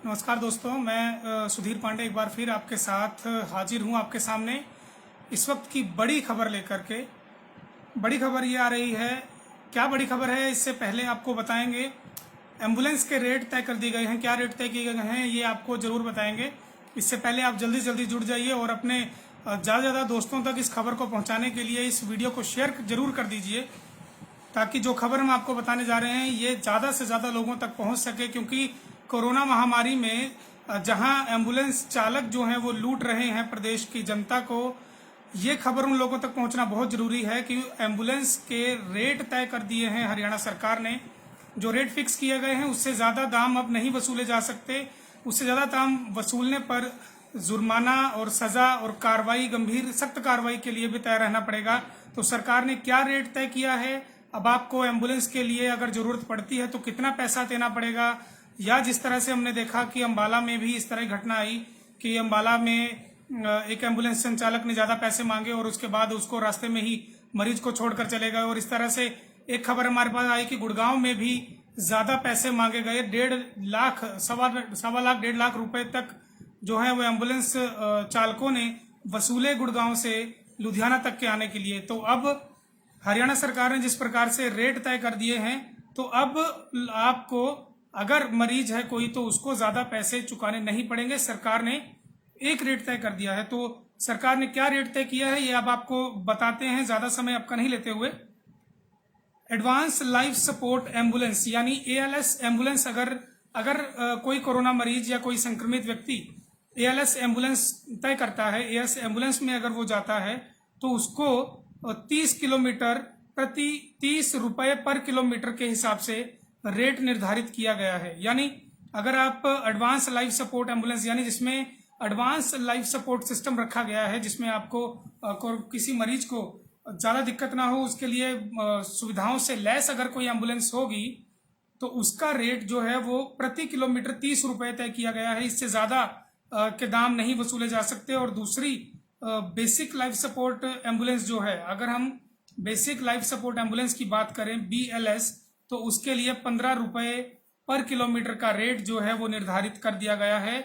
नमस्कार दोस्तों, मैं सुधीर पांडे एक बार फिर आपके साथ हाजिर हूं आपके सामने इस वक्त की बड़ी खबर लेकर के। बड़ी खबर ये आ रही है। क्या बड़ी खबर है इससे पहले आपको बताएंगे। एम्बुलेंस के रेट तय कर दिए गए हैं। क्या रेट तय किए गए हैं ये आपको ज़रूर बताएंगे। इससे पहले आप जल्दी जल्दी जुड़ जाइए और अपने ज़्यादा से ज़्यादा दोस्तों तक इस खबर को पहुँचाने के लिए इस वीडियो को शेयर जरूर कर दीजिए, ताकि जो खबर हम आपको बताने जा रहे हैं ये ज़्यादा से ज़्यादा लोगों तक पहुंच सके। क्योंकि कोरोना महामारी में जहां एम्बुलेंस चालक जो हैं वो लूट रहे हैं प्रदेश की जनता को, ये खबर उन लोगों तक पहुंचना बहुत ज़रूरी है कि एम्बुलेंस के रेट तय कर दिए हैं हरियाणा सरकार ने। जो रेट फिक्स किए गए हैं उससे ज़्यादा दाम अब नहीं वसूले जा सकते। उससे ज़्यादा दाम वसूलने पर जुर्माना और सज़ा और कार्रवाई, गंभीर सख्त कार्रवाई के लिए भी तैयार रहना पड़ेगा। तो सरकार ने क्या रेट तय किया है, अब आपको एम्बुलेंस के लिए अगर ज़रूरत पड़ती है तो कितना पैसा देना पड़ेगा, या जिस तरह से हमने देखा कि अम्बाला में भी इस तरह घटना आई कि अम्बाला में एक एम्बुलेंस संचालक ने ज़्यादा पैसे मांगे और उसके बाद उसको रास्ते में ही मरीज को छोड़कर चले गए। और इस तरह से एक खबर हमारे पास आई कि गुड़गांव में भी ज़्यादा पैसे मांगे गए। 1.5 लाख, सवा लाख 1.5 लाख रुपए तक जो है वो एम्बुलेंस चालकों ने वसूले गुड़गांव से लुधियाना तक के आने के लिए। तो अब हरियाणा सरकार ने जिस प्रकार से रेट तय कर दिए हैं, तो अब आपको अगर मरीज है कोई तो उसको ज़्यादा पैसे चुकाने नहीं पड़ेंगे। सरकार ने एक रेट तय कर दिया है। तो सरकार ने क्या रेट तय किया है ये अब आपको बताते हैं, ज़्यादा समय आपका नहीं लेते हुए। एडवांस लाइफ सपोर्ट एम्बुलेंस यानी ALS एम्बुलेंस, अगर कोई कोरोना मरीज या कोई संक्रमित व्यक्ति ALS एम्बुलेंस तय करता है, ALS एम्बुलेंस में अगर वो जाता है तो उसको 30 किलोमीटर प्रति 30 रुपए पर किलोमीटर के हिसाब से रेट निर्धारित किया गया है। यानी अगर आप एडवांस लाइफ सपोर्ट एम्बुलेंस यानी जिसमें एडवांस लाइफ सपोर्ट सिस्टम रखा गया है, जिसमें आपको किसी मरीज को ज़्यादा दिक्कत ना हो उसके लिए सुविधाओं से लैस अगर कोई एम्बुलेंस होगी तो उसका रेट जो है वो प्रति किलोमीटर 30 रुपए तय किया गया है। इससे ज़्यादा के दाम नहीं वसूले जा सकते। और दूसरी बेसिक लाइफ सपोर्ट एम्बुलेंस जो है, अगर हम बेसिक लाइफ सपोर्ट एम्बुलेंस की बात करें BLS, तो उसके लिए 15 रुपए पर किलोमीटर का रेट जो है वो निर्धारित कर दिया गया है।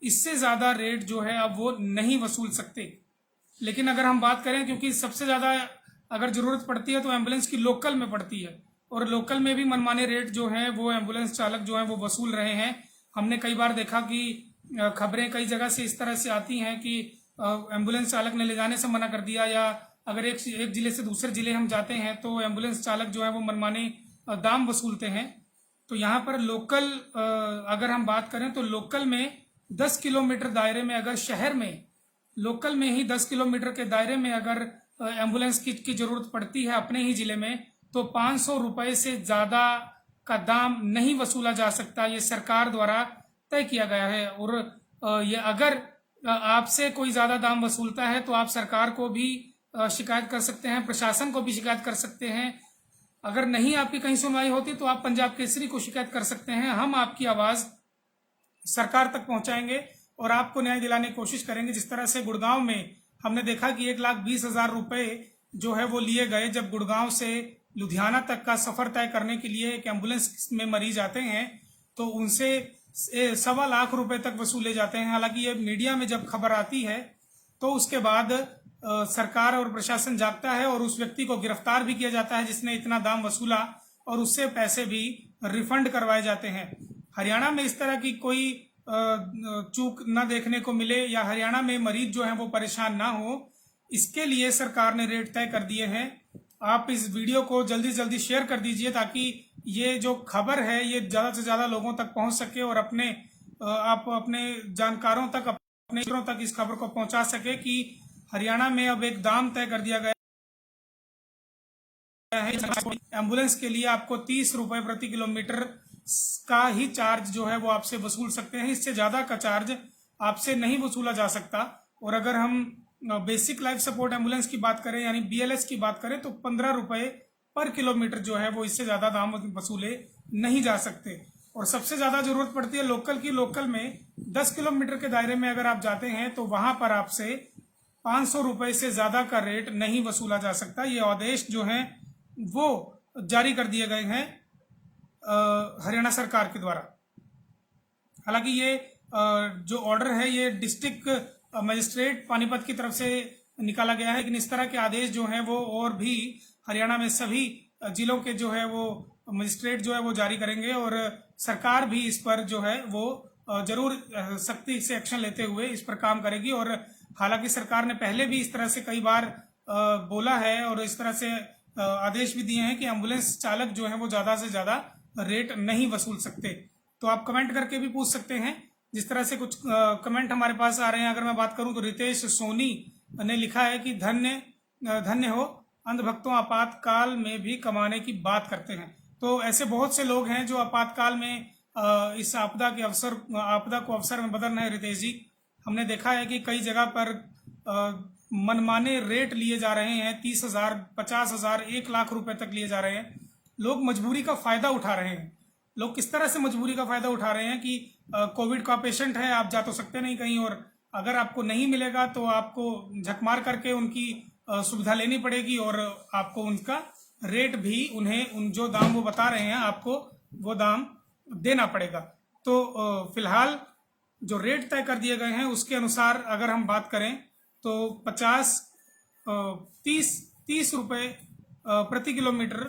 इससे ज़्यादा रेट जो है अब वो नहीं वसूल सकते। लेकिन अगर हम बात करें, क्योंकि सबसे ज़्यादा अगर ज़रूरत पड़ती है तो एम्बुलेंस की लोकल में पड़ती है, और लोकल में भी मनमाने रेट जो हैं वो एम्बुलेंस चालक जो हैं वो वसूल रहे हैं। हमने कई बार देखा कि खबरें कई जगह से इस तरह से आती हैं कि एम्बुलेंस चालक ने ले जाने से मना कर दिया, या अगर एक जिले से दूसरे जिले हम जाते हैं तो एम्बुलेंस चालक जो है वो मनमाने दाम वसूलते हैं। तो यहाँ पर लोकल अगर हम बात करें तो लोकल में 10 किलोमीटर दायरे में, अगर शहर में लोकल में ही 10 किलोमीटर के दायरे में अगर एम्बुलेंस किट की जरूरत पड़ती है अपने ही जिले में, तो 500 रुपए से ज़्यादा का दाम नहीं वसूला जा सकता। ये सरकार द्वारा तय किया गया है। और ये अगर आपसे कोई ज़्यादा दाम वसूलता है तो आप सरकार को भी शिकायत कर सकते हैं, प्रशासन को भी शिकायत कर सकते हैं। अगर नहीं आपकी कहीं सुनवाई होती तो आप पंजाब केसरी को शिकायत कर सकते हैं। हम आपकी आवाज़ सरकार तक पहुंचाएंगे और आपको न्याय दिलाने की कोशिश करेंगे। जिस तरह से गुड़गांव में हमने देखा कि 1,20,000 रुपए जो है वो लिए गए जब गुड़गांव से लुधियाना तक का सफर तय करने के लिए एक एम्बुलेंस में मरीज आते हैं, तो उनसे 1.25 लाख रुपए तक वसूले जाते हैं। हालांकि ये मीडिया में जब खबर आती है तो उसके बाद सरकार और प्रशासन जागता है और उस व्यक्ति को गिरफ्तार भी किया जाता है जिसने इतना दाम वसूला, और उससे पैसे भी रिफंड करवाए जाते हैं। हरियाणा में इस तरह की कोई चूक न देखने को मिले, या हरियाणा में मरीज जो है वो परेशान ना हो, इसके लिए सरकार ने रेट तय कर दिए हैं। आप इस वीडियो को जल्दी जल्दी शेयर कर दीजिए ताकि ये जो खबर है ये ज़्यादा से ज़्यादा लोगों तक पहुंच सके, और आप अपने जानकारों तक, अपने मित्रों तक इस खबर को पहुंचा सके कि हरियाणा में अब एक दाम तय कर दिया गया है। एम्बुलेंस के लिए आपको 30 रुपए प्रति किलोमीटर का ही चार्ज जो है वो आपसे वसूल सकते हैं। इससे ज़्यादा का चार्ज आपसे नहीं वसूला जा सकता। और अगर हम बेसिक लाइफ सपोर्ट एम्बुलेंस की बात करें यानी BLS की बात करें तो 15 रुपए पर किलोमीटर जो है वो इससे ज़्यादा दाम वसूले नहीं जा सकते। और सबसे ज़्यादा ज़रूरत पड़ती है लोकल की। लोकल में 10 किलोमीटर के दायरे में अगर आप जाते हैं तो वहाँ पर आपसे 500 रुपए से ज़्यादा का रेट नहीं वसूला जा सकता। ये आदेश जो हैं वो जारी कर दिए गए हैं हरियाणा सरकार के द्वारा। हालांकि ये जो ऑर्डर है ये डिस्ट्रिक्ट मजिस्ट्रेट पानीपत की तरफ से निकाला गया है, लेकिन इस तरह के आदेश जो हैं वो और भी हरियाणा में सभी जिलों के जो है वो मजिस्ट्रेट जो है वो जारी करेंगे, और सरकार भी इस पर जो है वो जरूर सख्ती से एक्शन लेते हुए इस पर काम करेगी। और हालांकि सरकार ने पहले भी इस तरह से कई बार बोला है और इस तरह से आदेश भी दिए हैं कि एम्बुलेंस चालक जो है वो ज्यादा से ज्यादा रेट नहीं वसूल सकते। तो आप कमेंट करके भी पूछ सकते हैं। जिस तरह से कुछ कमेंट हमारे पास आ रहे हैं, अगर मैं बात करूं तो रितेश सोनी ने लिखा है कि धन्य धन्य हो, अंधभक्तों आपातकाल में भी कमाने की बात करते हैं। तो ऐसे बहुत से लोग हैं जो आपातकाल में इस आपदा को अवसर में बदल रहे हैं। रितेश जी, हमने देखा है कि कई जगह पर मनमाने रेट लिए जा रहे हैं, 30,000, 50,000, 1 लाख रुपए तक लिए जा रहे हैं। लोग मजबूरी का फायदा उठा रहे हैं। लोग किस तरह से मजबूरी का फायदा उठा रहे हैं कि कोविड का पेशेंट है, आप जा तो सकते नहीं कहीं, और अगर आपको नहीं मिलेगा तो आपको झकमार करके उनकी सुविधा लेनी पड़ेगी, और आपको उनका रेट भी उन जो दाम वो बता रहे हैं आपको वो दाम देना पड़ेगा। तो फिलहाल जो रेट तय कर दिए गए हैं उसके अनुसार अगर हम बात करें तो 30 रुपए प्रति kilometre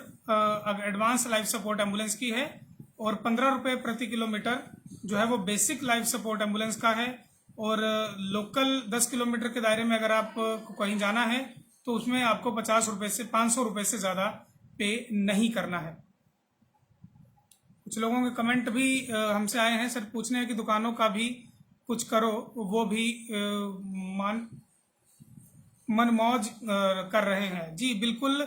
advance life support ambulance की है, और 15 रुपए प्रति किलोमीटर जो है वो बेसिक लाइफ सपोर्ट एम्बुलेंस का है। और लोकल 10 किलोमीटर के दायरे में अगर आप कहीं जाना है तो उसमें आपको 50 रुपए से 500 रुपए से ज्यादा पे नहीं करना है। कुछ लोगों के कमेंट भी हमसे आए हैं, सर पूछने हैं कि दुकानों का भी कुछ करो, वो भी मनमौज कर रहे हैं। जी बिल्कुल,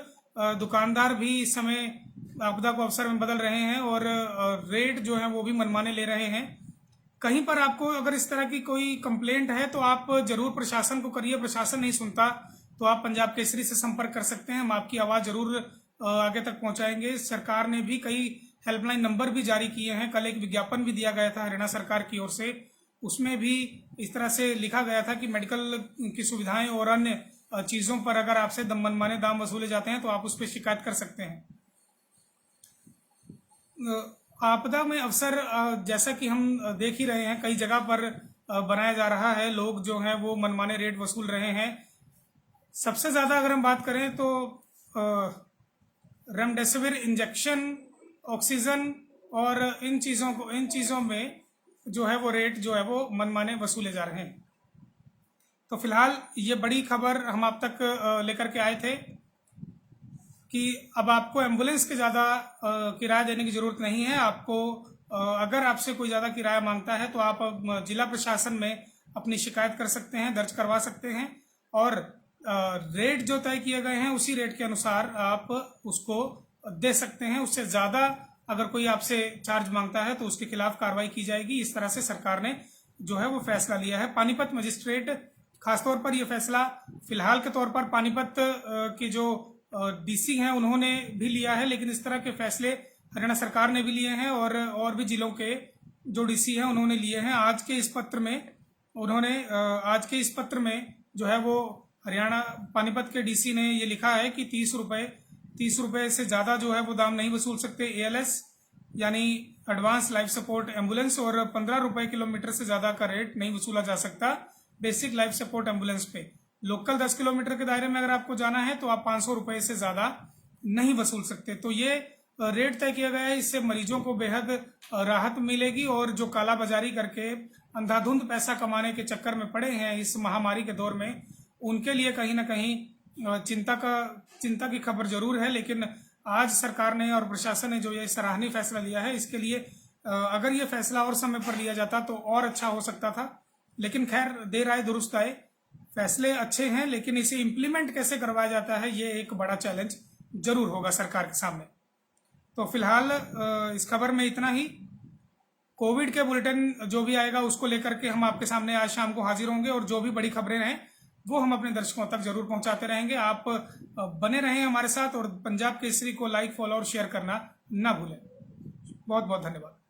दुकानदार भी इस समय आपदा को अवसर में बदल रहे हैं और रेट जो है वो भी मनमाने ले रहे हैं। कहीं पर आपको अगर इस तरह की कोई कंप्लेंट है तो आप जरूर प्रशासन को करिए। प्रशासन नहीं सुनता तो आप पंजाब केसरी से संपर्क कर सकते हैं, हम आपकी आवाज जरूर आगे तक पहुंचाएंगे। सरकार ने भी कई हेल्पलाइन नंबर भी जारी किए हैं। कल एक विज्ञापन भी दिया गया था हरियाणा सरकार की ओर से, उसमें भी इस तरह से लिखा गया था कि मेडिकल की सुविधाएं और अन्य चीजों पर अगर आपसे मनमाने दाम वसूले जाते हैं तो आप उस पर शिकायत कर सकते हैं। आपदा में अवसर जैसा कि हम देख ही रहे हैं कई जगह पर बनाया जा रहा है, लोग जो हैं वो मनमाने रेट वसूल रहे हैं। सबसे ज्यादा अगर हम बात करें तो रेमडेसिविर इंजेक्शन, ऑक्सीजन और इन चीजों में जो है वो रेट जो है वो मनमाने वसूले जा रहे हैं। तो फिलहाल ये बड़ी खबर हम आप तक लेकर के आए थे कि अब आपको एम्बुलेंस के ज़्यादा किराया देने की ज़रूरत नहीं है। आपको अगर आपसे कोई ज़्यादा किराया मांगता है तो आप जिला प्रशासन में अपनी शिकायत कर सकते हैं, दर्ज करवा सकते हैं, और रेट जो तय किए गए हैं उसी रेट के अनुसार आप उसको दे सकते हैं। उससे ज़्यादा अगर कोई आपसे चार्ज मांगता है तो उसके खिलाफ कार्रवाई की जाएगी। इस तरह से सरकार ने जो है वो फैसला लिया है। पानीपत मजिस्ट्रेट खासतौर पर यह फैसला फिलहाल के तौर पर पानीपत की जो डीसी हैं उन्होंने भी लिया है, लेकिन इस तरह के फैसले हरियाणा सरकार ने भी लिए हैं और भी जिलों के जो डीसी हैं उन्होंने लिए हैं। आज के इस पत्र में जो है वो हरियाणा पानीपत के डीसी ने ये लिखा है कि 30 रुपए से ज्यादा जो है वो दाम नहीं वसूल सकते एएलएस यानी एडवांस लाइफ सपोर्ट एम्बुलेंस, और 15 रुपए किलोमीटर से ज्यादा का रेट नहीं वसूला जा सकता बेसिक लाइफ सपोर्ट एम्बुलेंस पे। लोकल 10 किलोमीटर के दायरे में अगर आपको जाना है तो आप 500 रुपए से ज्यादा नहीं वसूल सकते। तो ये रेट तय किया गया है, इससे मरीजों को बेहद राहत मिलेगी, और जो कालाबाजारी करके अंधाधुंध पैसा कमाने के चक्कर में पड़े हैं इस महामारी के दौर में, उनके लिए कहीं ना कहीं चिंता की खबर जरूर है। लेकिन आज सरकार ने और प्रशासन ने जो ये सराहनीय फैसला लिया है, इसके लिए अगर ये फैसला और समय पर लिया जाता तो और अच्छा हो सकता था। लेकिन खैर देर आए दुरुस्त आए, फैसले अच्छे हैं, लेकिन इसे इम्प्लीमेंट कैसे करवाया जाता है ये एक बड़ा चैलेंज जरूर होगा सरकार के सामने। तो फिलहाल इस खबर में इतना ही। कोविड के बुलेटिन जो भी आएगा उसको लेकर के हम आपके सामने आज शाम को हाजिर होंगे, और जो भी बड़ी खबरें हैं वो हम अपने दर्शकों तक जरूर पहुंचाते रहेंगे। आप बने रहें हमारे साथ, और पंजाब केसरी को लाइक, फॉलो और शेयर करना ना भूलें। बहुत बहुत धन्यवाद।